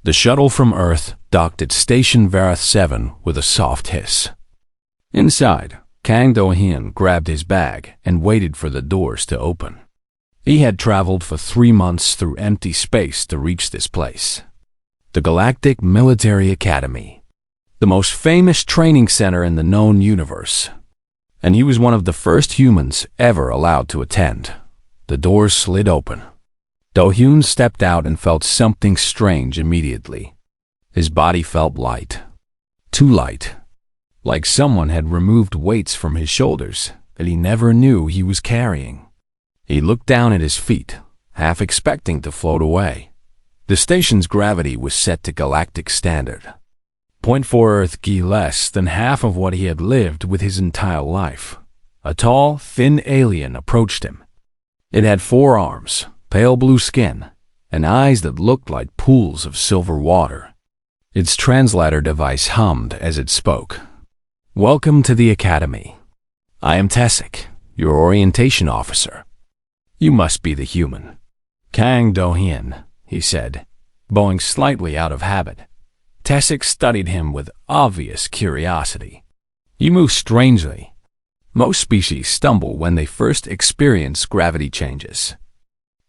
The shuttle from Earth docked at Station Varath 7 with a soft hiss. Inside, Kang Do-hyun grabbed his bag and waited for the doors to open. He had traveled for 3 months through empty space to reach this place. The Galactic Military Academy, the most famous training center in the known universe. And he was one of the first humans ever allowed to attend. The doors slid open. Do-hyun stepped out and felt something strange immediately. His body felt light. Too light. Like someone had removed weights from his shoulders that he never knew he was carrying. He looked down at his feet, half expecting to float away. The station's gravity was set to galactic standard. 0.4 Earth Gi less than half of what he had lived with his entire life. A tall, thin alien approached him. It had 4 arms, pale blue skin, and eyes that looked like pools of silver water. Its translator device hummed as it spoke. "Welcome to the Academy. I am Tessic, your orientation officer. You must be the human." "Kang Do-hyun," he said, bowing slightly out of habit. Tessic studied him with obvious curiosity. "You move strangely. Most species stumble when they first experience gravity changes.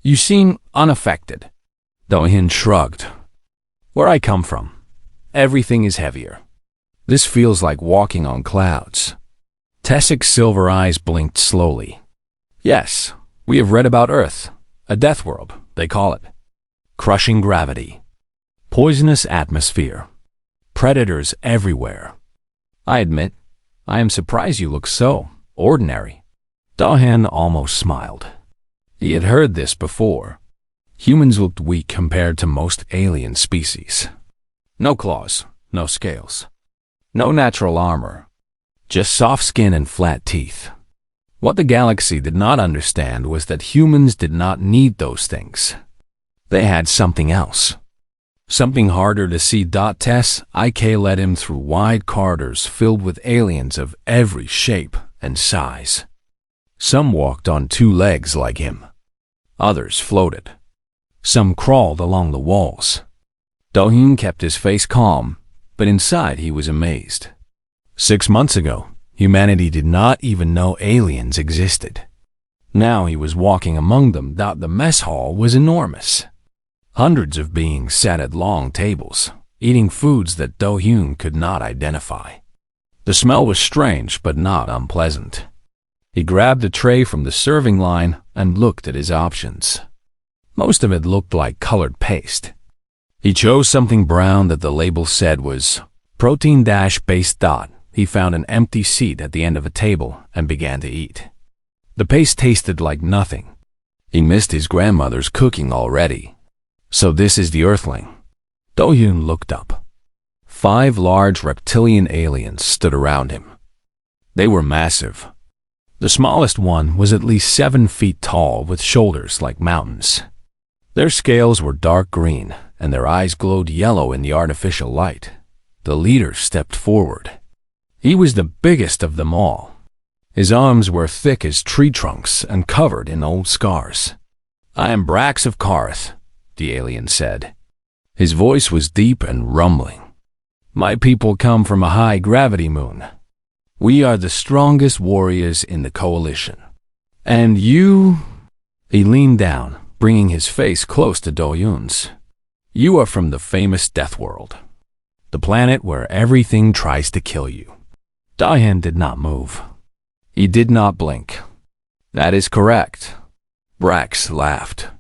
You seem unaffected." Do-hyun shrugged. "Where I come from, everything is heavier. This feels like walking on clouds." Tessic's silver eyes blinked slowly. "Yes, we have read about Earth, a death world, they call it. Crushing gravity. Poisonous atmosphere. Predators everywhere. I admit, I am surprised you look so ordinary." Do-hyun almost smiled. He had heard this before. Humans looked weak compared to most alien species. No claws, no scales. No natural armor. Just soft skin and flat teeth. What the galaxy did not understand was that humans did not need those things. They had something else. Something harder to see. Tess-Ik led him through wide corridors filled with aliens of every shape and size. Some walked on 2 legs like him. Others floated. Some crawled along the walls. Do-hyun kept his face calm, but inside he was amazed. 6 months ago, humanity did not even know aliens existed. Now he was walking among them. The mess hall was enormous. Hundreds of beings sat at long tables, eating foods that Do-hyun could not identify. The smell was strange but not unpleasant. He grabbed a tray from the serving line and looked at his options. Most of it looked like colored paste. He chose something brown that the label said was protein-based. He found an empty seat at the end of a table and began to eat. The paste tasted like nothing. He missed his grandmother's cooking already. "So this is the Earthling." Do-hyun looked up. 5 large reptilian aliens stood around him. They were massive. The smallest one was at least 7 feet tall with shoulders like mountains. Their scales were dark green and their eyes glowed yellow in the artificial light. The leader stepped forward. He was the biggest of them all. His arms were thick as tree trunks and covered in old scars. "I am Brax of Karth," the alien said. His voice was deep and rumbling. "My people come from a high-gravity moon. We are the strongest warriors in the coalition. And you—" He leaned down, bringing his face close to Do-hyun's. "You are from the famous Deathworld, the planet where everything tries to kill you." Do-hyun did not move. He did not blink. "That is correct." Brax laughed.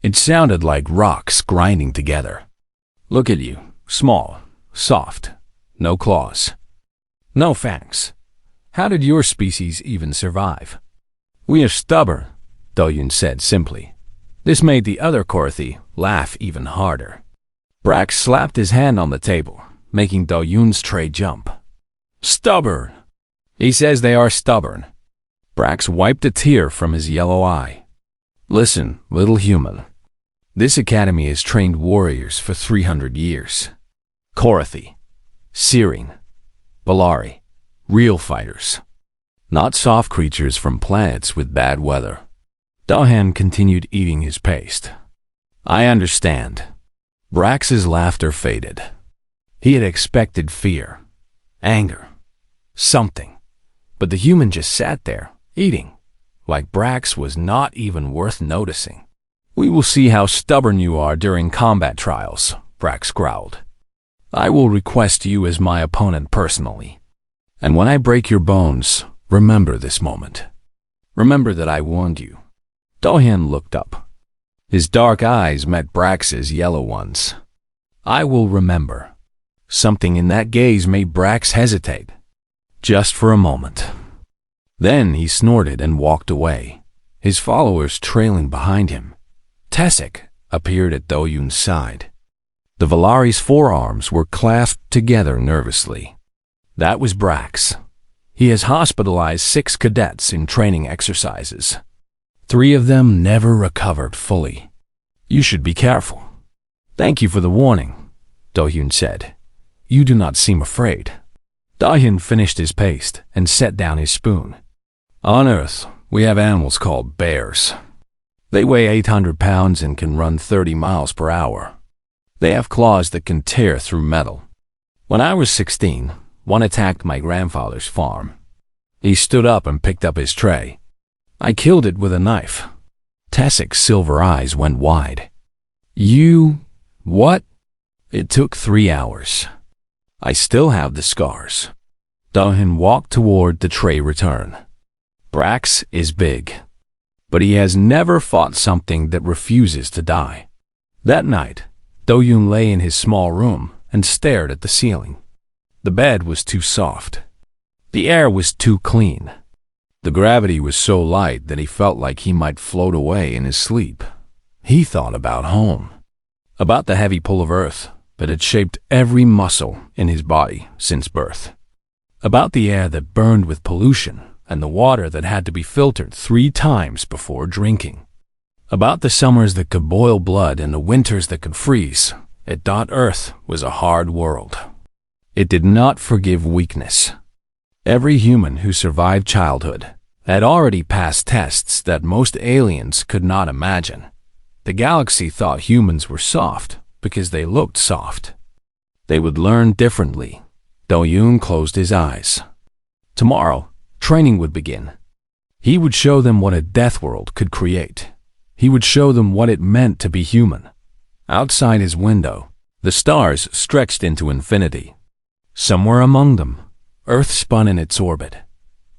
It sounded like rocks grinding together. "Look at you, small, soft, no claws, no fangs. How did your species even survive?" "We are stubborn," Do-hyun said simply. This made the other Korthi laugh even harder. Brax slapped his hand on the table, making Do-hyun's tray jump. "Stubborn! He says they are stubborn." Brax wiped a tear from his yellow eye. "Listen, little human. This academy has trained warriors for 300 years. Korthi, Sirene, Balari, real fighters. Not soft creatures from planets with bad weather." Do-hyun continued eating his paste. "I understand. Brax's laughter faded. He had expected fear, anger, something, but the human just sat there, eating, like Brax was not even worth noticing. "We will see how stubborn you are during combat trials," Brax growled. "I will request you as my opponent personally. And when I break your bones, remember this moment. Remember that I warned you." Do-hyun looked up. His dark eyes met Brax's yellow ones. "I will remember." Something in that gaze made Brax hesitate, just for a moment. Then he snorted and walked away, his followers trailing behind him. Tessek appeared at Do-hyun's side. The Valari's forearms were clasped together nervously. That was Brax. He has hospitalized 6 cadets in training exercises. 3 of them never recovered fully. "You should be careful." "Thank you for the warning," Do-hyun said. "You do not seem afraid." Do-hyun finished his paste and set down his spoon. "On Earth, we have animals called bears. They weigh 800 pounds and can run 30 miles per hour. They have claws that can tear through metal. When I was 16, one attacked my grandfather's farm. He stood up and picked up his tray. I killed it with a knife." Tessek's silver eyes went wide. "You... what?" "It took 3 hours. I still have the scars." Do-hyun walked toward the tray return. Brax is big, but he has never fought something that refuses to die. That night, Do-hyun lay in his small room and stared at the ceiling. The bed was too soft. The air was too clean. The gravity was so light that he felt like he might float away in his sleep. He thought about home, about the heavy pull of Earth that had shaped every muscle in his body since birth, about the air that burned with pollution and the water that had to be filtered 3 times before drinking, about the summers that could boil blood and the winters that could freeze. Earth was a hard world. It did not forgive weakness. Every human who survived childhood had already passed tests that most aliens could not imagine. The galaxy thought humans were soft because they looked soft. They would learn differently. Do-hyun closed his eyes. Tomorrow, training would begin. He would show them what a Deathworld could create. He would show them what it meant to be human. Outside his window, the stars stretched into infinity. Somewhere among them, Earth spun in its orbit,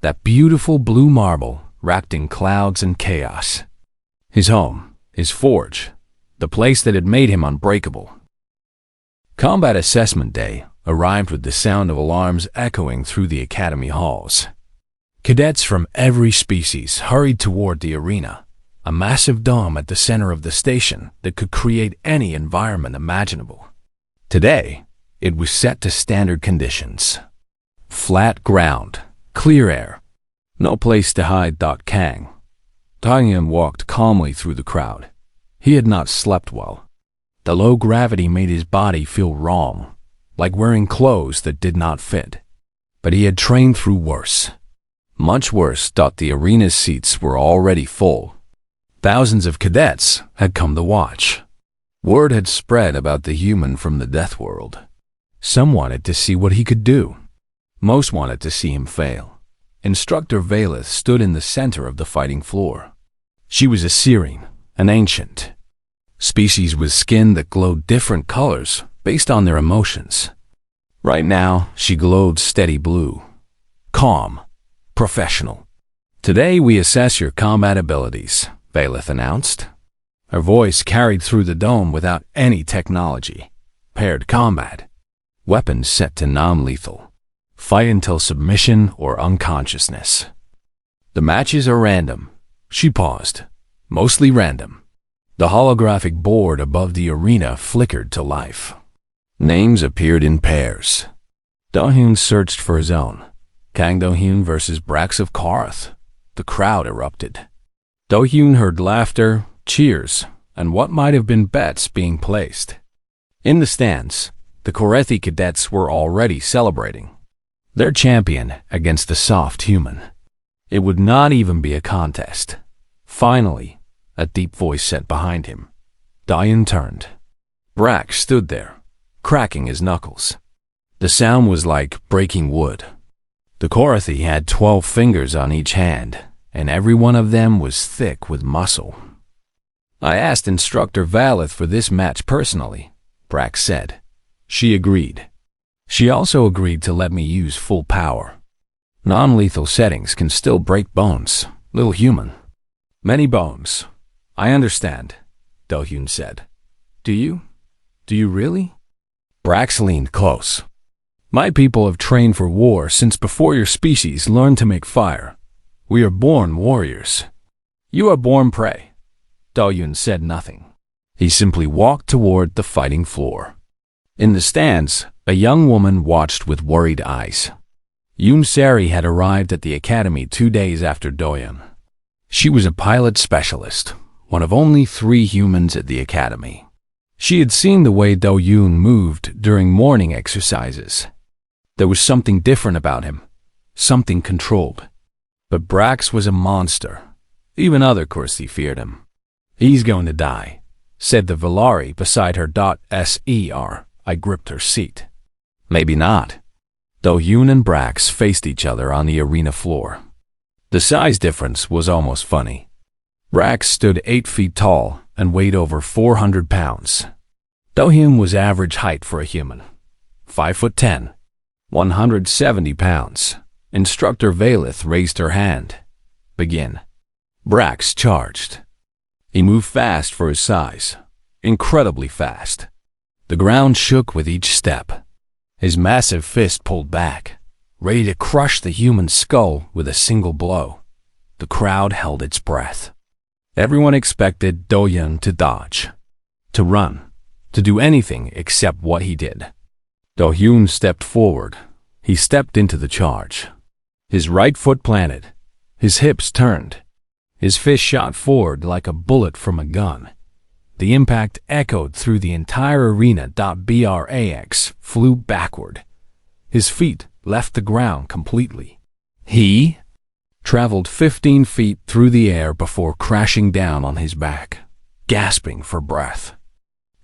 that beautiful blue marble wrapped in clouds and chaos. His home, his forge, the place that had made him unbreakable. Combat Assessment Day arrived with the sound of alarms echoing through the academy halls. Cadets from every species hurried toward the arena, a massive dome at the center of the station that could create any environment imaginable. Today, it was set to standard conditions. Flat ground, clear air, no place to hide. Kang. Do-hyun walked calmly through the crowd. He had not slept well. The low gravity made his body feel wrong, like wearing clothes that did not fit. But he had trained through worse. Much worse. The arena's seats were already full. Thousands of cadets had come to watch. Word had spread about the human from the Deathworld. Some wanted to see what he could do. Most wanted to see him fail. Instructor Valeth stood in the center of the fighting floor. She was a Syrian, an ancient species with skin that glowed different colors based on their emotions. Right now, she glowed steady blue, calm, professional. "Today we assess your combat abilities," Valeth announced. Her voice carried through the dome without any technology. Paired combat. Weapons set to non-lethal. Fight until submission or unconsciousness. "The matches are random." She paused. "Mostly random." The holographic board above the arena flickered to life. Names appeared in pairs. Do-hyun searched for his own. Kang Do-hyun versus Brax of Korath. The crowd erupted. Do-hyun heard laughter, cheers, and what might have been bets being placed. In the stands, the Korethi cadets were already celebrating. Their champion against the soft human. It would not even be a contest. Finally, a deep voice said behind him. Do-hyun turned. Brax stood there, cracking his knuckles. The sound was like breaking wood. The Korathi had 12 fingers on each hand, and every one of them was thick with muscle. "I asked Instructor Valith for this match personally," Brax said. She agreed. She also agreed to let me use full power. Non-lethal settings can still break bones, little human. "Many bones. I understand," Do-hyun said. Do you? Do you really?" Brax leaned close. "My people have trained for war since before your species learned to make fire. We are born warriors." "You are born prey." Do-hyun said nothing. He simply walked toward the fighting floor. In the stands, a young woman watched with worried eyes. Yoon Seri had arrived at the academy 2 days after Do-hyun. She was a pilot specialist, one of only 3 humans at the academy. She had seen the way Do-hyun moved during morning exercises. There was something different about him, something controlled. But Brax was a monster. Even other Kursi feared him. "He's going to die," said the Valari beside her. Ser. I gripped her seat. "Maybe not." Do-hyun and Brax faced each other on the arena floor. The size difference was almost funny. Brax stood 8 feet tall and weighed over 400 pounds. Do-hyun was average height for a human, 5'10", 170 pounds. Instructor Valith raised her hand. "Begin." Brax charged. He moved fast for his size, incredibly fast. The ground shook with each step. His massive fist pulled back, ready to crush the human skull with a single blow. The crowd held its breath. Everyone expected Do-hyun to dodge, to run, to do anything except what he did. Do-hyun stepped forward. He stepped into the charge. His right foot planted. His hips turned. His fist shot forward like a bullet from a gun. The impact echoed through the entire arena. Brax flew backward. His feet left the ground completely. He traveled 15 feet through the air before crashing down on his back, gasping for breath.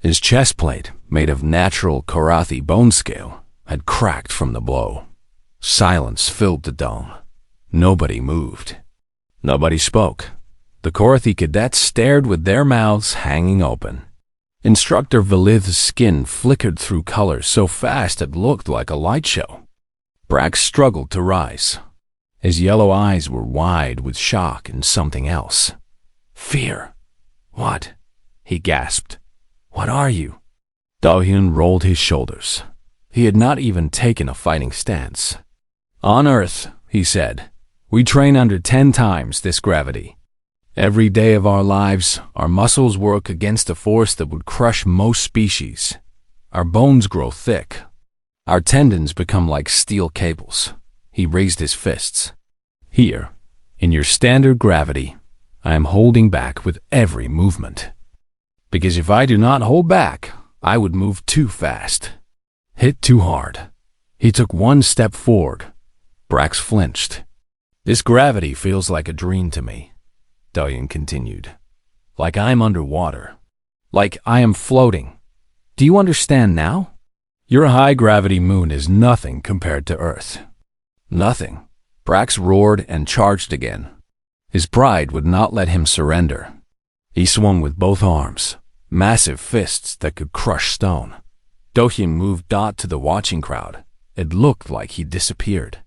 His chest plate, made of natural Korathi bone scale, had cracked from the blow. Silence filled the dome. Nobody moved. Nobody spoke. The Korathi cadets stared with their mouths hanging open. Instructor Valith's skin flickered through colors so fast it looked like a light show. Brax struggled to rise. His yellow eyes were wide with shock and something else. "Fear." "What?" he gasped. "What are you?" Do-hyun rolled his shoulders. He had not even taken a fighting stance. "On Earth," he said, "we train under 10 times this gravity. Every day of our lives, our muscles work against a force that would crush most species. Our bones grow thick. Our tendons become like steel cables." He raised his fists. "Here, in your standard gravity, I am holding back with every movement. Because if I do not hold back, I would move too fast. Hit too hard." He took 1 step forward. Brax flinched. "This gravity feels like a dream to me," Do-hyun continued. "Like I'm underwater. Like I am floating. Do you understand now? Your high-gravity moon is nothing compared to Earth." "Nothing." Brax roared and charged again. His pride would not let him surrender. He swung with both arms, massive fists that could crush stone. Do-hyun moved to the watching crowd. It looked like he disappeared.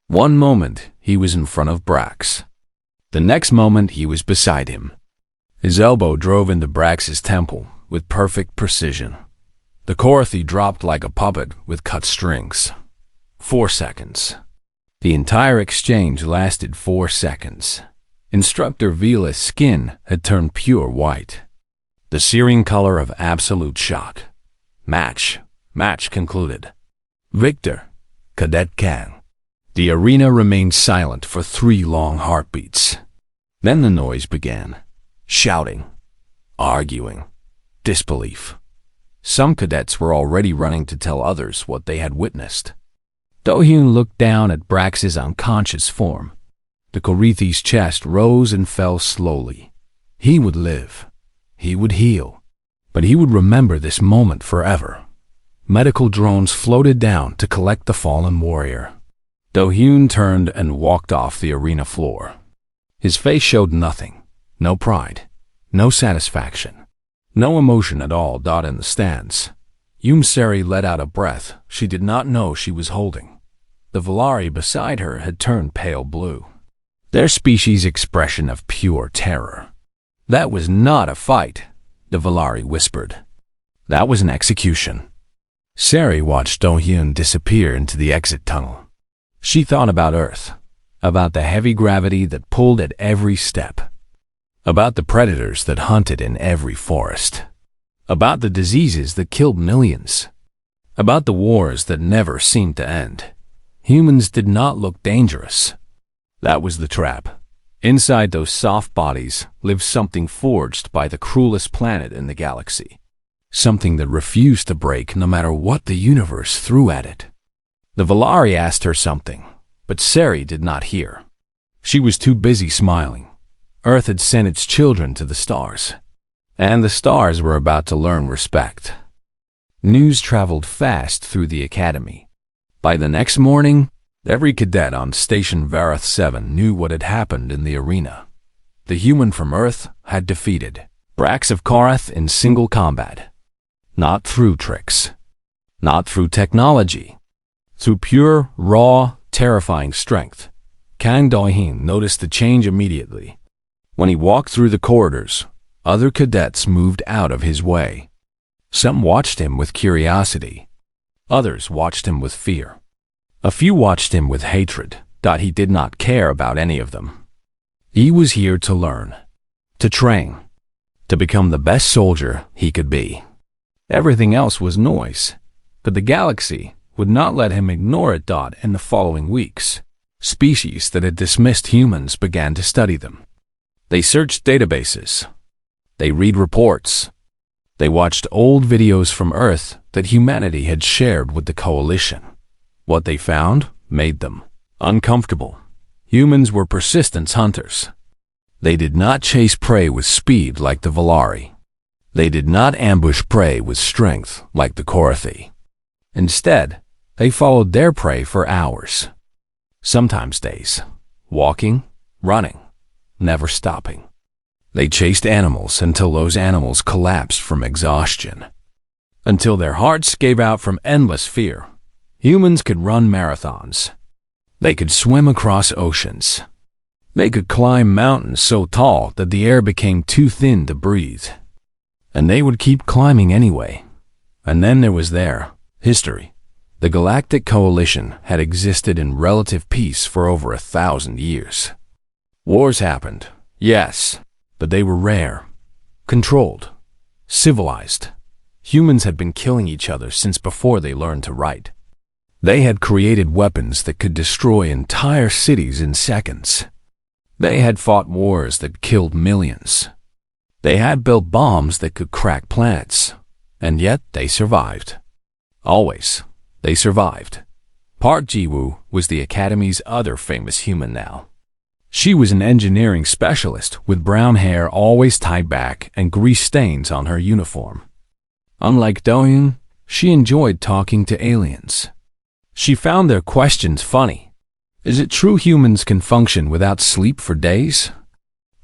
One moment, he was in front of Brax. The next moment, he was beside him. His elbow drove into Brax's temple with perfect precision. The Korathi dropped like a puppet with cut strings. 4 seconds. The entire exchange lasted 4 seconds. Instructor Vila's skin had turned pure white, the searing color of absolute shock. Match concluded. Victor, Cadet Kang. The arena remained silent for 3 long heartbeats. Then the noise began. Shouting, arguing, disbelief. Some cadets were already running to tell others what they had witnessed. Do-hyun looked down at Brax's unconscious form. The Korathi's chest rose and fell slowly. He would live. He would heal. But he would remember this moment forever. Medical drones floated down to collect the fallen warrior. Do-hyun turned and walked off the arena floor. His face showed nothing. No pride. No satisfaction. No emotion at all. In the stands, Yoon-seri let out a breath she did not know she was holding. The Valari beside her had turned pale blue. Their species' expression of pure terror. That was not a fight, the Valari whispered. That was an execution. Seri watched Do-hyun disappear into the exit tunnel. She thought about Earth, about the heavy gravity that pulled at every step, about the predators that hunted in every forest, about the diseases that killed millions, about the wars that never seemed to end. Humans did not look dangerous. That was the trap. Inside those soft bodies lived something forged by the cruelest planet in the galaxy. Something that refused to break no matter what the universe threw at it. The Valari asked her something, but Seri did not hear. She was too busy smiling. Earth had sent its children to the stars, and the stars were about to learn respect. News traveled fast through the academy. By the next morning, every cadet on Station Varath 7 knew what had happened in the arena. The human from Earth had defeated Brax of Korath in single combat. Not through tricks. Not through technology. Through pure, raw, terrifying strength. Kang Do-hyun noticed the change immediately. When he walked through the corridors, other cadets moved out of his way. Some watched him with curiosity. Others watched him with fear. A few watched him with hatred. He did not care about any of them. He was here to learn, to train, to become the best soldier he could be. Everything else was noise, but the galaxy would not let him ignore it. In the following weeks, species that had dismissed humans began to study them. They searched databases. They read reports. They watched old videos from Earth that humanity had shared with the Coalition. What they found made them uncomfortable. Humans were persistence hunters. They did not chase prey with speed like the Valari. They did not ambush prey with strength like the Korathi. Instead, they followed their prey for hours, sometimes days, walking, running, never stopping. They chased animals until those animals collapsed from exhaustion, until their hearts gave out from endless fear. Humans could run marathons. They could swim across oceans. They could climb mountains so tall that the air became too thin to breathe. And they would keep climbing anyway. And then there was their history. The Galactic Coalition had existed in relative peace for over 1,000 years. Wars happened, yes, but they were rare, controlled, civilized. Humans had been killing each other since before they learned to write. They had created weapons that could destroy entire cities in seconds. They had fought wars that killed millions. They had built bombs that could crack planets, and yet they survived. Always, they survived. Park Ji-woo was the Academy's other famous human now. She was an engineering specialist with brown hair always tied back and grease stains on her uniform. Unlike Do-hyun, she enjoyed talking to aliens. She found their questions funny. Is it true humans can function without sleep for days?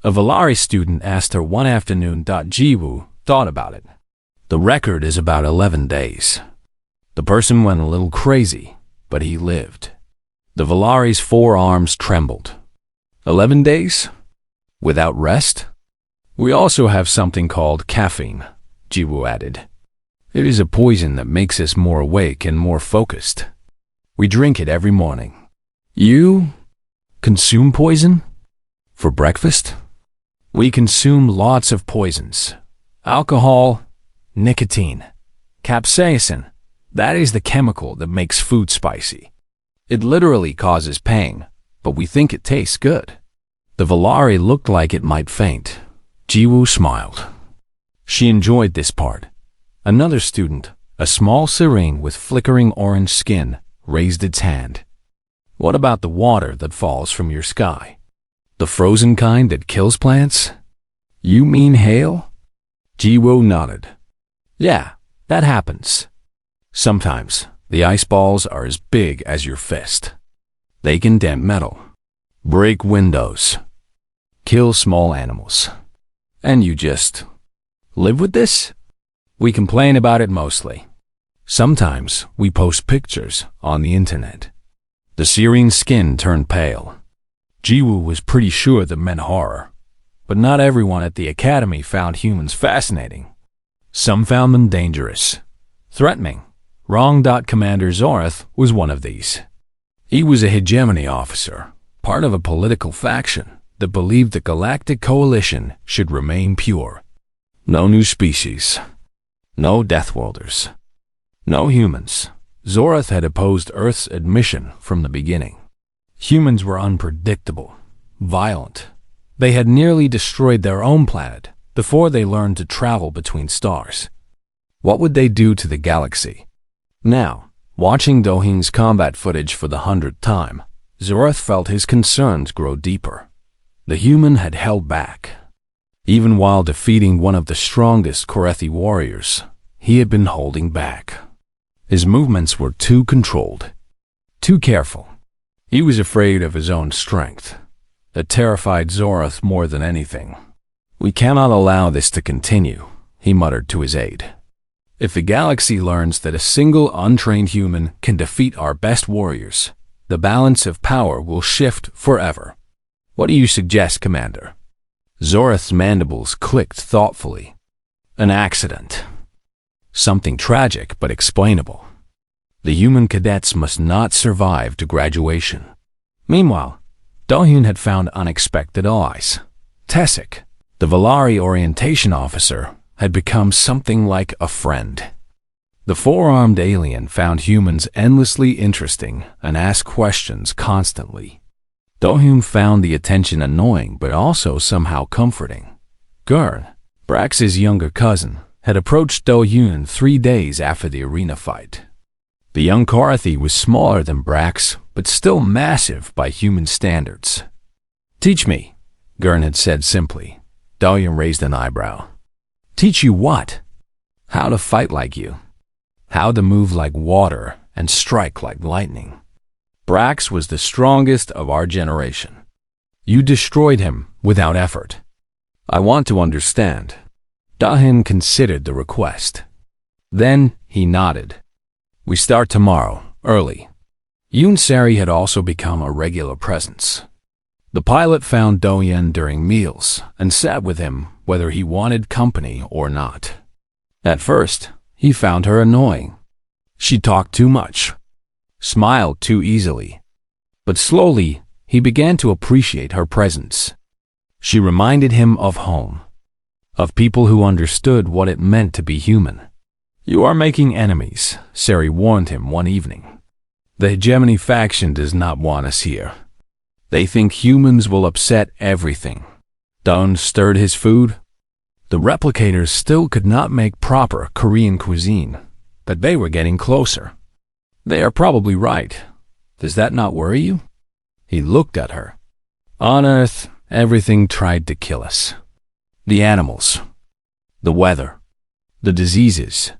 A Valari student asked her one afternoon. Ji-woo thought about it. The record is about 11 days. The person went a little crazy, but he lived. The Valari's forearms trembled. 11 days? Without rest? We also have something called caffeine, Ji-woo added. It is a poison that makes us more awake and more focused. We drink it every morning. You consume poison? For breakfast? We consume lots of poisons. Alcohol, nicotine, capsaicin. That is the chemical that makes food spicy. It literally causes pain, but we think it tastes good. The Valari looked like it might faint. Ji-woo smiled. She enjoyed this part. Another student, a small serene with flickering orange skin, raised its hand. What about the water that falls from your sky? The frozen kind that kills plants? You mean hail? Ji-woo nodded. Yeah, that happens. Sometimes the ice balls are as big as your fist. They can dent metal, break windows, kill small animals. And you just live with this? We complain about it mostly. Sometimes we post pictures on the internet. The Syrian's skin turned pale. Jiwoo was pretty sure that meant horror, but not everyone at the academy found humans fascinating. Some found them dangerous, threatening. Wrong. Commander Zorath was one of these. He was a hegemony officer, part of a political faction that believed the Galactic Coalition should remain pure. No new species, no Deathworlders, no humans. Zorath had opposed Earth's admission from the beginning. Humans were unpredictable, violent. They had nearly destroyed their own planet before they learned to travel between stars. What would they do to the galaxy? Now, watching Do-hyun's combat footage for the 100th time, Zorath felt his concerns grow deeper. The human had held back. Even while defeating one of the strongest Korethi warriors, he had been holding back. His movements were too controlled, too careful. He was afraid of his own strength. That terrified Zorath more than anything. We cannot allow this to continue, he muttered to his aide. If the galaxy learns that a single untrained human can defeat our best warriors, the balance of power will shift forever. What do you suggest, Commander? Zorath's mandibles clicked thoughtfully. An accident. Something tragic but explainable. The human cadets must not survive to graduation. Meanwhile, Do-hyun had found unexpected allies. Tessik, the Valari orientation officer, had become something like a friend. The four-armed alien found humans endlessly interesting and asked questions constantly. Do-hyun found the attention annoying but also somehow comforting. Gurn, Brax's younger cousin, had approached Do-hyun 3 days after the arena fight. The young Korethi was smaller than Brax, but still massive by human standards. Teach me, Gurn had said simply. Do-hyun raised an eyebrow. Teach you what? How to fight like you. How to move like water and strike like lightning. Brax was the strongest of our generation. You destroyed him without effort. I want to understand. Do-hyun considered the request. Then he nodded. We start tomorrow, early. Yoon Sari had also become a regular presence. The pilot found Do-hyun during meals and sat with him whether he wanted company or not. At first, he found her annoying. She talked too much, smiled too easily. But slowly, he began to appreciate her presence. She reminded him of home, of people who understood what it meant to be human. You are making enemies, Sari warned him one evening. The hegemony faction does not want us here. They think humans will upset everything. Do-hyun stirred his food. The replicators still could not make proper Korean cuisine, but they were getting closer. They are probably right. Does that not worry you? He looked at her. On Earth, everything tried to kill us. The animals, the weather, the diseases.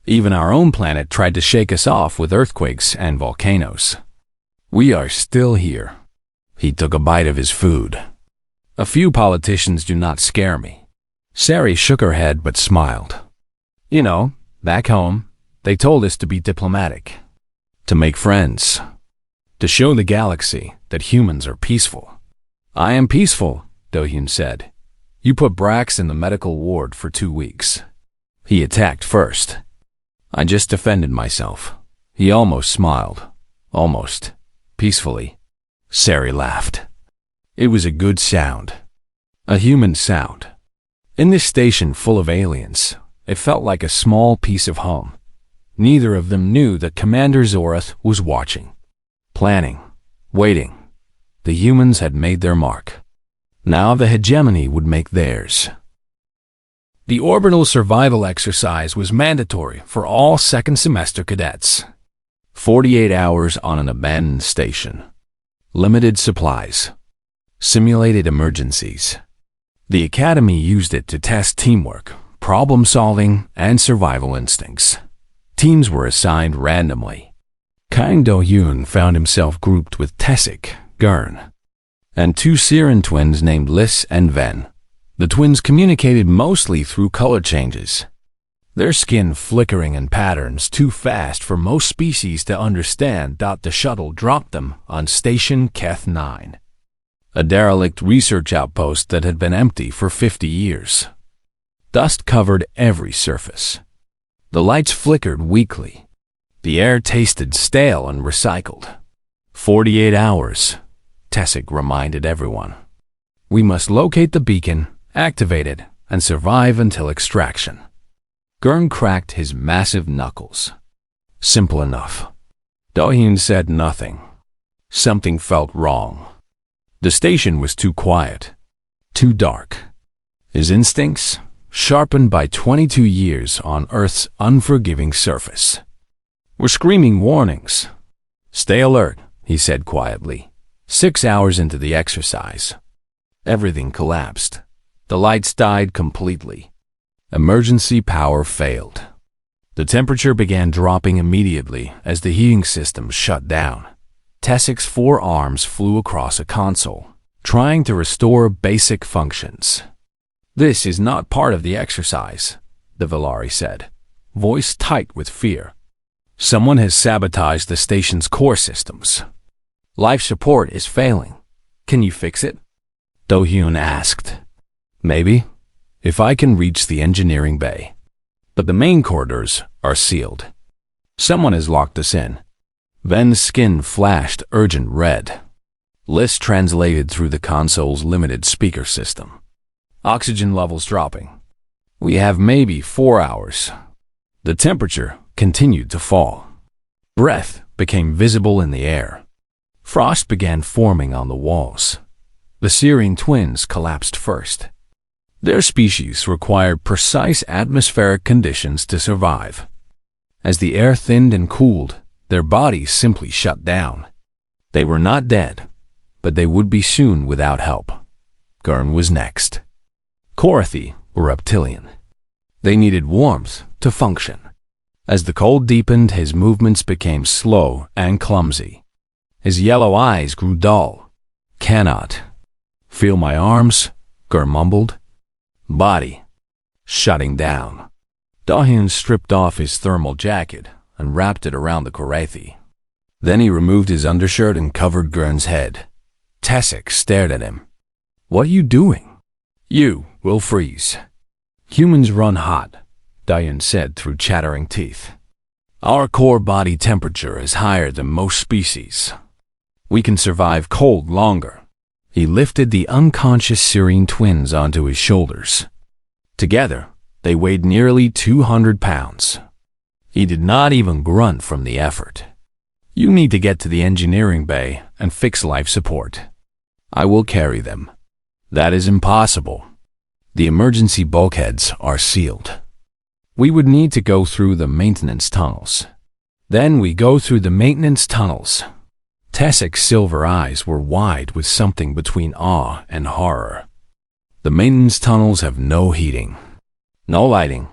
Even our own planet tried to shake us off with earthquakes and volcanoes. We are still here. He took a bite of his food. A few politicians do not scare me. Sari shook her head but smiled. You know, back home, they told us to be diplomatic, to make friends, to show the galaxy that humans are peaceful. I am peaceful, Do-hyun said. You put Brax in the medical ward for 2 weeks. He attacked first. I just defended myself. He almost smiled. Almost. Peacefully. Sari laughed. It was a good sound. A human sound. In this station full of aliens, it felt like a small piece of home. Neither of them knew that Commander Zorath was watching, planning, waiting. The humans had made their mark. Now the hegemony would make theirs. The orbital survival exercise was mandatory for all second semester cadets. 48 hours on an abandoned station. Limited supplies. Simulated emergencies. The academy used it to test teamwork, problem-solving, and survival instincts. Teams were assigned randomly. Kang Do-hyun found himself grouped with Tessik, Gurn, and two Siren twins named Lis and Ven. The twins communicated mostly through color changes, their skin flickering in patterns too fast for most species to understand. The shuttle dropped them on Station Keth 9, a derelict research outpost that had been empty for 50 years. Dust covered every surface. The lights flickered weakly. The air tasted stale and recycled. 48 hours, Tessik reminded everyone. We must locate the beacon, activate it, and survive until extraction. Gurn cracked his massive knuckles. Simple enough. Do-hyun said nothing. Something felt wrong. The station was too quiet, too dark. His instincts, sharpened by 22 years on Earth's unforgiving surface, were screaming warnings. Stay alert, he said quietly. 6 hours into the exercise, everything collapsed. The lights died completely. Emergency power failed. The temperature began dropping immediately as the heating system shut down. Tessik's 4 arms flew across a console, trying to restore basic functions. This is not part of the exercise, the Valari said, voice tight with fear. Someone has sabotaged the station's core systems. Life support is failing. Can you fix it? Do-hyun asked. Maybe, if I can reach the engineering bay. But the main corridors are sealed. Someone has locked us in. Ven's skin flashed urgent red. Lis translated through the console's limited speaker system. Oxygen levels dropping. We have maybe 4 hours. The temperature continued to fall. Breath became visible in the air. Frost began forming on the walls. The Syrian twins collapsed first. Their species required precise atmospheric conditions to survive. As the air thinned and cooled, their bodies simply shut down. They were not dead, but they would be soon without help. Gurn was next. Korathi were reptilian. They needed warmth to function. As the cold deepened, his movements became slow and clumsy. His yellow eyes grew dull. Cannot. Feel my arms? Gurn mumbled. Body. Shutting down. Do-hyun stripped off his thermal jacket and wrapped it around the Korathi. Then he removed his undershirt and covered Gurn's head. Tessik stared at him. What are you doing? You will freeze. Humans run hot, Do-hyun said through chattering teeth. Our core body temperature is higher than most species. We can survive cold longer. He lifted the unconscious Syrian twins onto his shoulders. Together, they weighed nearly 200 pounds. He did not even grunt from the effort. You need to get to the engineering bay and fix life support. I will carry them. That is impossible. The emergency bulkheads are sealed. We would need to go through the maintenance tunnels. Then we go through the maintenance tunnels. Tessik's silver eyes were wide with something between awe and horror. The maintenance tunnels have no heating, no lighting.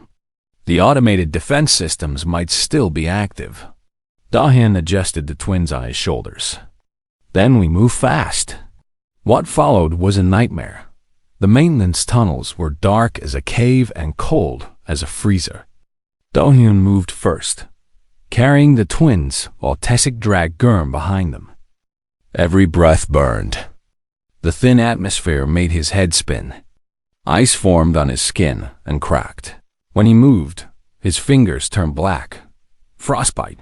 The automated defense systems might still be active. Do-hyun adjusted the twins on his shoulders. Then we move fast. What followed was a nightmare. The maintenance tunnels were dark as a cave and cold as a freezer. Do-hyun moved first, carrying the twins while Tessik dragged Gurn behind them. Every breath burned. The thin atmosphere made his head spin. Ice formed on his skin and cracked. When he moved, his fingers turned black. Frostbite.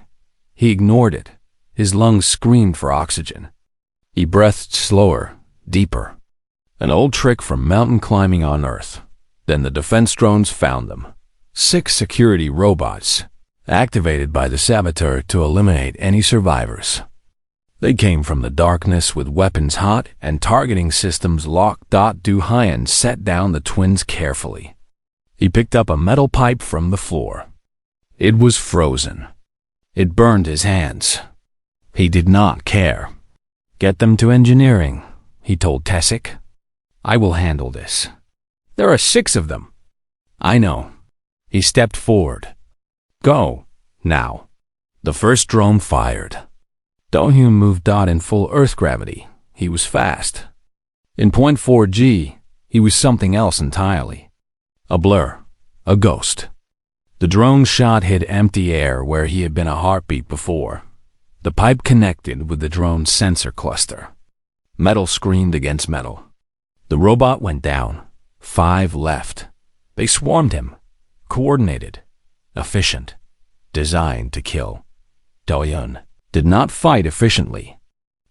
He ignored it. His lungs screamed for oxygen. He breathed slower, deeper. An old trick from mountain climbing on Earth. Then the defense drones found them. 6 security robots, activated by the saboteur to eliminate any survivors. They came from the darkness with weapons hot and targeting systems locked. Do-hyun set down the twins carefully. He picked up a metal pipe from the floor. It was frozen. It burned his hands. He did not care. Get them to engineering, he told Tessik. I will handle this. There are 6 of them. I know, He stepped forward. Go, now. The first drone fired. Do-hyun moved in full Earth gravity. He was fast. In 0.4G, he was something else entirely. A blur. A ghost. The drone shot hit empty air where he had been a heartbeat before. The pipe connected with the drone's sensor cluster. Metal screamed against metal. The robot went down. 5 left. They swarmed him. Coordinated. Efficient. Designed to kill. Do-hyun did not fight efficiently.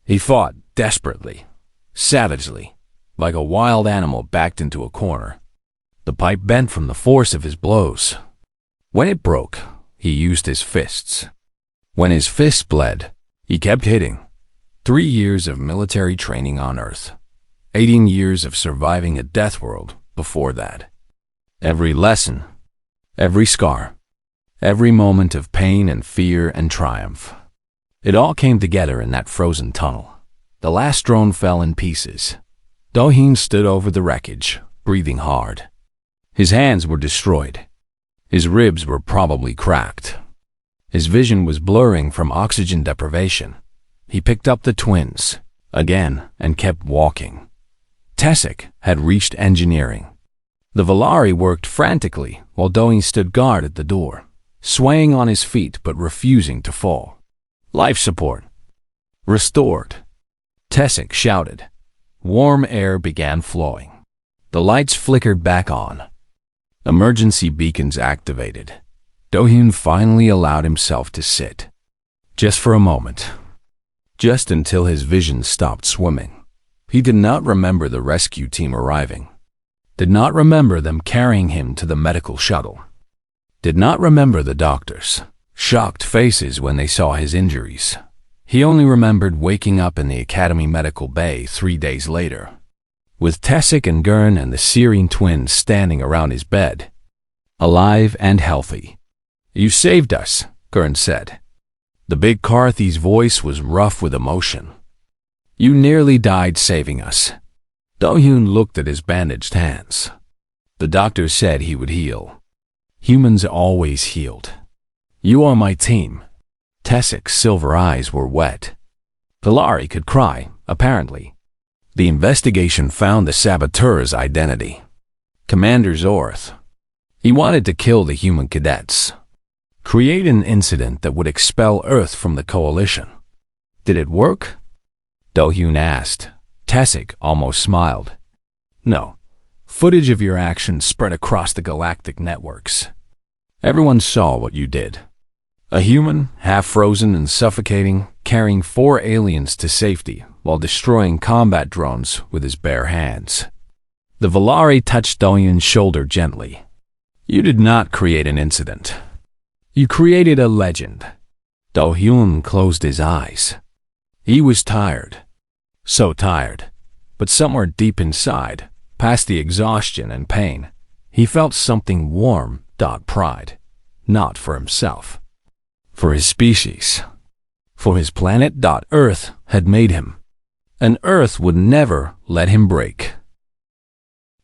He fought desperately. Savagely. Like a wild animal backed into a corner. The pipe bent from the force of his blows. When it broke, he used his fists. When his fists bled, he kept hitting. 3 years of military training on Earth. 18 years of surviving a death world before that. Every lesson, every scar, every moment of pain and fear and triumph. It all came together in that frozen tunnel. The last drone fell in pieces. Do-hyun stood over the wreckage, breathing hard. His hands were destroyed. His ribs were probably cracked. His vision was blurring from oxygen deprivation. He picked up the twins, again, and kept walking. Tessek had reached engineering. The Valari worked frantically while Do-hyun stood guard at the door, swaying on his feet but refusing to fall. Life support. Restored. Tessek shouted. Warm air began flowing. The lights flickered back on. Emergency beacons activated. Do-hyun finally allowed himself to sit. Just for a moment. Just until his vision stopped swimming. He did not remember the rescue team arriving. Did not remember them carrying him to the medical shuttle. Did not remember the doctors' shocked faces when they saw his injuries. He only remembered waking up in the Academy Medical Bay 3 days later, with Tessek and Gurn and the Syrian twins standing around his bed, alive and healthy. You saved us, Gurn said. The big Carthy's voice was rough with emotion. You nearly died saving us. Do-hyun looked at his bandaged hands. The doctor said he would heal. Humans always healed. You are my team. Tessek's silver eyes were wet. Valari could cry, apparently. The investigation found the saboteur's identity. Commander Zorth. He wanted to kill the human cadets. Create an incident that would expel Earth from the coalition. Did it work? Do-hyun asked. Tessek almost smiled. No. Footage of your actions spread across the galactic networks. Everyone saw what you did. A human, half-frozen and suffocating, carrying 4 aliens to safety while destroying combat drones with his bare hands. The Valari touched Do-hyun's shoulder gently. You did not create an incident. You created a legend. Do-hyun closed his eyes. He was tired. So tired. But somewhere deep inside, past the exhaustion and pain, he felt something warm. Pride. Not for himself. For his species. For his planet. Earth had made him. And Earth would never let him break.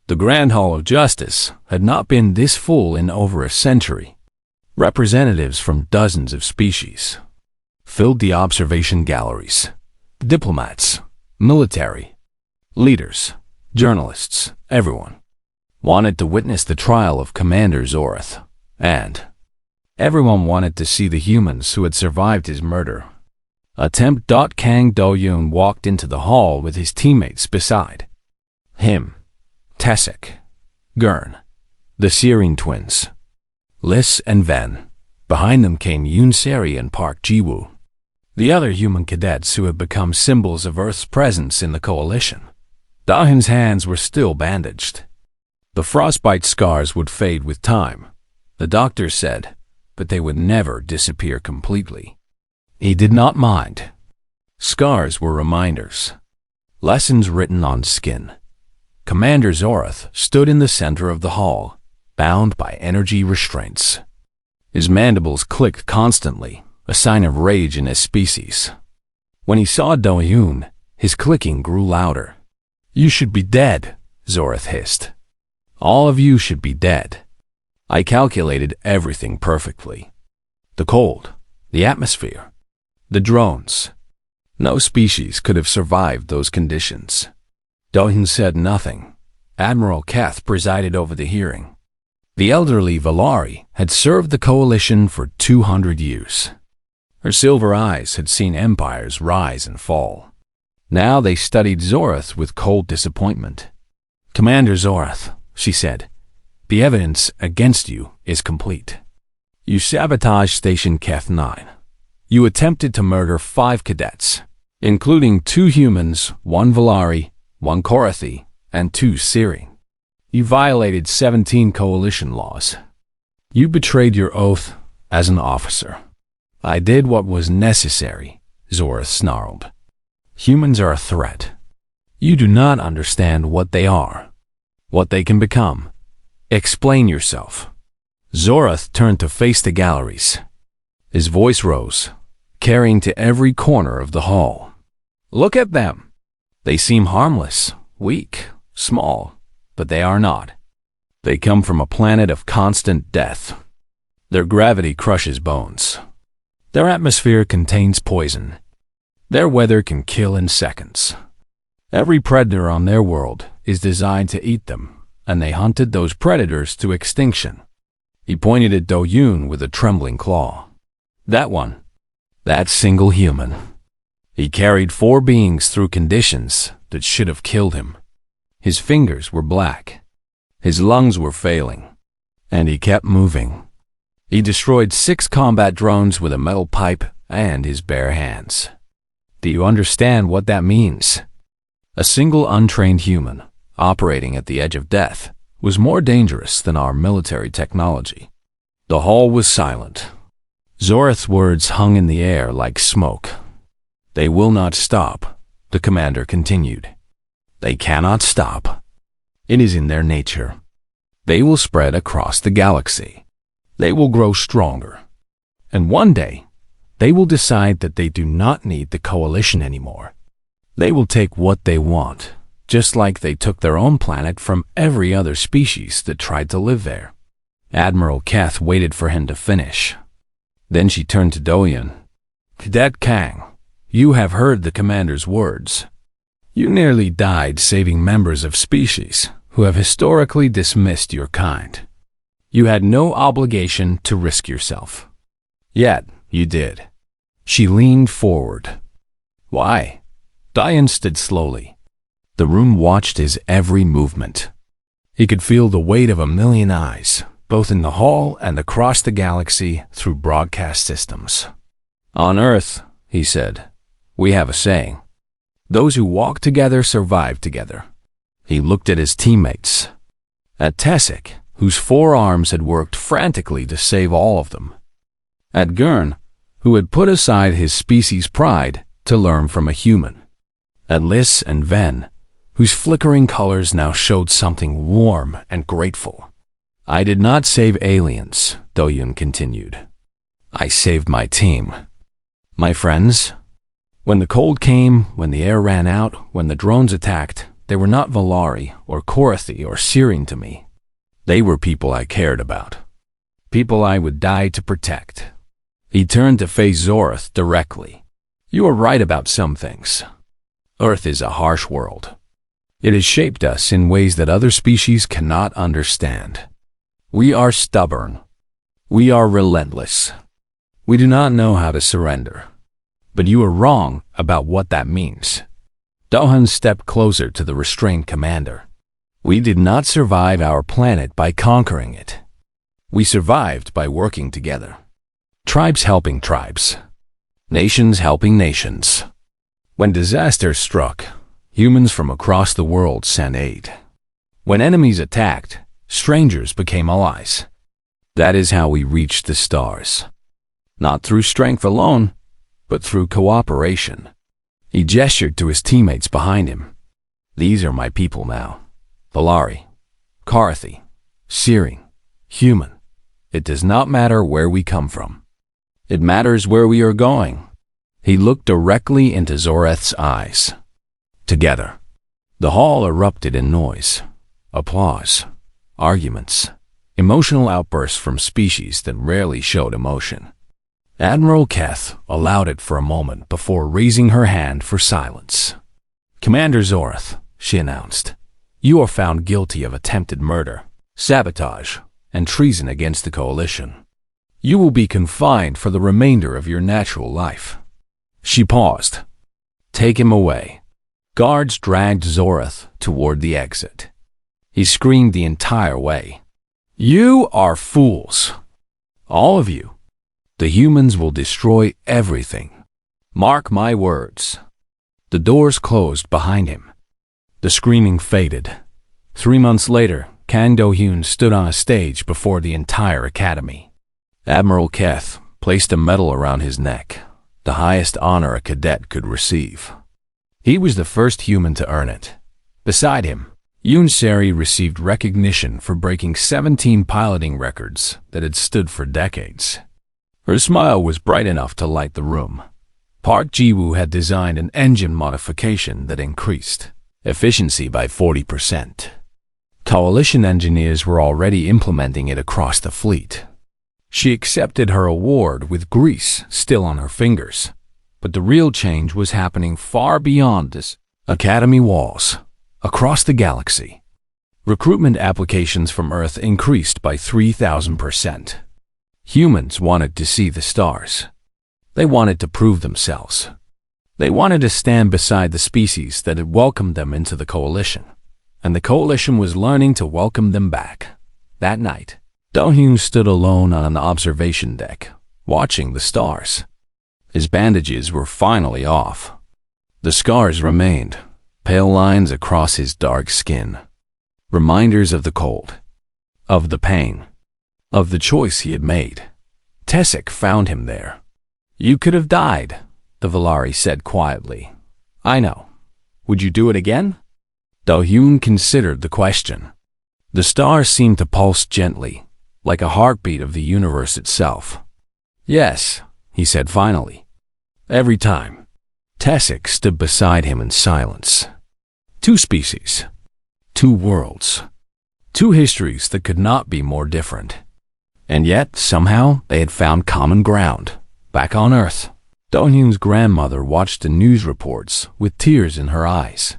The Grand Hall of Justice had not been this full in over a century. Representatives from dozens of species filled the observation galleries. Diplomats, military, leaders, journalists, everyone wanted to witness the trial of Commander Zorth, and everyone wanted to see the humans who had survived his murder. Attempt. Kang Do-hyun walked into the hall with his teammates beside him. Tessek, Gurn, the Syrian twins, Lis and Ven. Behind them came Yoon Seri and Park Ji-woo, the other human cadets who had become symbols of Earth's presence in the coalition. Do-hyun's hands were still bandaged. The frostbite scars would fade with time, the doctor said, but they would never disappear completely. He did not mind. Scars were reminders. Lessons written on skin. Commander Zorth stood in the center of the hall, bound by energy restraints. His mandibles clicked constantly, a sign of rage in his species. When he saw Do-hyun, his clicking grew louder. You should be dead, Zorth hissed. All of you should be dead. I calculated everything perfectly. The cold, the atmosphere, the drones. No species could have survived those conditions. Do-hyun said nothing. Admiral Keth presided over the hearing. The elderly Valari had served the coalition for 200 years. Her silver eyes had seen empires rise and fall. Now they studied Zorath with cold disappointment. "Commander Zorath," she said, "the evidence against you is complete. You sabotaged Station Keth 9. You attempted to murder 5 cadets, including 2 humans, 1 Valari, 1 Korathi, and 2 Searing. You violated 17 coalition laws. You betrayed your oath as an officer." "I did what was necessary," Zorath snarled. "Humans are a threat. You do not understand what they are, what they can become. Explain yourself." Zorath turned to face the galleries. His voice rose, carrying to every corner of the hall. "Look at them. They seem harmless, weak, small, but they are not. They come from a planet of constant death. Their gravity crushes bones. Their atmosphere contains poison. Their weather can kill in seconds. Every predator on their world is designed to eat them, and they hunted those predators to extinction." He pointed at Do-hyun with a trembling claw. "That one. That single human. He carried 4 beings through conditions that should have killed him. His fingers were black. His lungs were failing. And he kept moving. He destroyed 6 combat drones with a metal pipe and his bare hands. Do you understand what that means? A single untrained human, operating at the edge of death, was more dangerous than our military technology." The hall was silent. Zorath's words hung in the air like smoke. "They will not stop," the commander continued. "They cannot stop. It is in their nature. They will spread across the galaxy. They will grow stronger. And one day, they will decide that they do not need the coalition anymore. They will take what they want, just like they took their own planet from every other species that tried to live there." Admiral Keth waited for him to finish. Then she turned to Do-hyun. "Cadet Kang, you have heard the commander's words. You nearly died saving members of species who have historically dismissed your kind. You had no obligation to risk yourself. Yet you did." She leaned forward. "Why?" Do-hyun stood slowly. The room watched his every movement. He could feel the weight of a million eyes, both in the hall and across the galaxy through broadcast systems. "On Earth," he said, "we have a saying. Those who walk together survive together." He looked at his teammates. At Tessic, whose 4 arms had worked frantically to save all of them. At Gurn, who had put aside his species' pride to learn from a human. At Liss and Ven, whose flickering colors now showed something warm and grateful. "I did not save aliens," Do-hyun continued. "I saved my team. My friends. When the cold came, when the air ran out, when the drones attacked, they were not Valari or Korathi or Searing to me. They were people I cared about. People I would die to protect." He turned to face Zorath directly. "You are right about some things. Earth is a harsh world. It has shaped us in ways that other species cannot understand. We are stubborn. We are relentless. We do not know how to surrender. But you are wrong about what that means." Do-hyun stepped closer to the restrained commander. "We did not survive our planet by conquering it. We survived by working together. Tribes helping tribes. Nations helping nations. When disaster struck, humans from across the world sent aid. When enemies attacked, strangers became allies. That is how we reached the stars. Not through strength alone, but through cooperation." He gestured to his teammates behind him. "These are my people now. Valari, Korathi, Searing, human. It does not matter where we come from. It matters where we are going." He looked directly into Zorath's eyes. Together. The hall erupted in noise, applause, arguments. emotional outbursts from species that rarely showed emotion. Admiral Keth allowed it for a moment before raising her hand for silence. "Commander Zorath," she announced, "you are found guilty of attempted murder, sabotage, and treason against the Coalition. You will be confined for the remainder of your natural life." She paused. "Take him away." Guards dragged Zorath toward the exit. He screamed the entire way, "You are fools! All of you! The humans will destroy everything. Mark my words." The doors closed behind him. The screaming faded. 3 months later, Kang Do-hyun stood on a stage before the entire academy. Admiral Keth placed a medal around his neck, the highest honor a cadet could receive. He was the first human to earn it. Beside him, Yoon Seri received recognition for breaking 17 piloting records that had stood for decades. Her smile was bright enough to light the room. Park Ji-woo had designed an engine modification that increased efficiency by 40%. Coalition engineers were already implementing it across the fleet. She accepted her award with grease still on her fingers, but the real change was happening far beyond this academy walls, across the galaxy. Recruitment applications from Earth increased by 3,000%. Humans wanted to see the stars. They wanted to prove themselves. They wanted to stand beside the species that had welcomed them into the Coalition, and the Coalition was learning to welcome them back. That night, Do-hyun stood alone on an observation deck, watching the stars. His bandages were finally off. The scars remained, pale lines across his dark skin, reminders of the cold, of the pain, of the choice he had made. Tessek found him there. "You could have died," the Valari said quietly. "I know. Would you do it again?" Do-hyun considered the question. The stars seemed to pulse gently, like a heartbeat of the universe itself. "Yes," he said finally. "Every time." Tessek stood beside him in silence. Two species, two worlds, two histories that could not be more different. And yet, somehow, they had found common ground, back on Earth. Do-hyun's grandmother watched the news reports with tears in her eyes.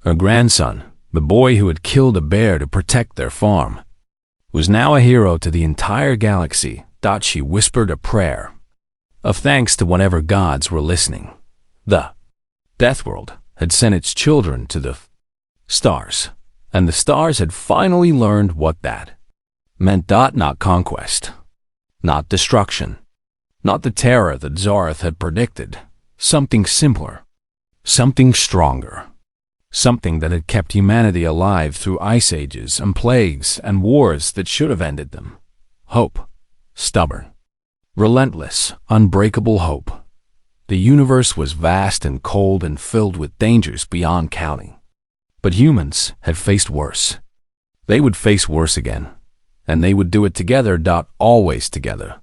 Her grandson, the boy who had killed a bear to protect their farm, was now a hero to the entire galaxy. She whispered a prayer of thanks to whatever gods were listening. The Deathworld had sent its children to the stars, and the stars had finally learned what that meant. Not conquest, not destruction, not the terror that Zorath had predicted. Something simpler, something stronger, something that had kept humanity alive through ice ages and plagues and wars that should have ended them. Hope, stubborn, relentless, unbreakable hope. The universe was vast and cold and filled with dangers beyond counting. But humans had faced worse. They would face worse again, and they would do it together. Always together.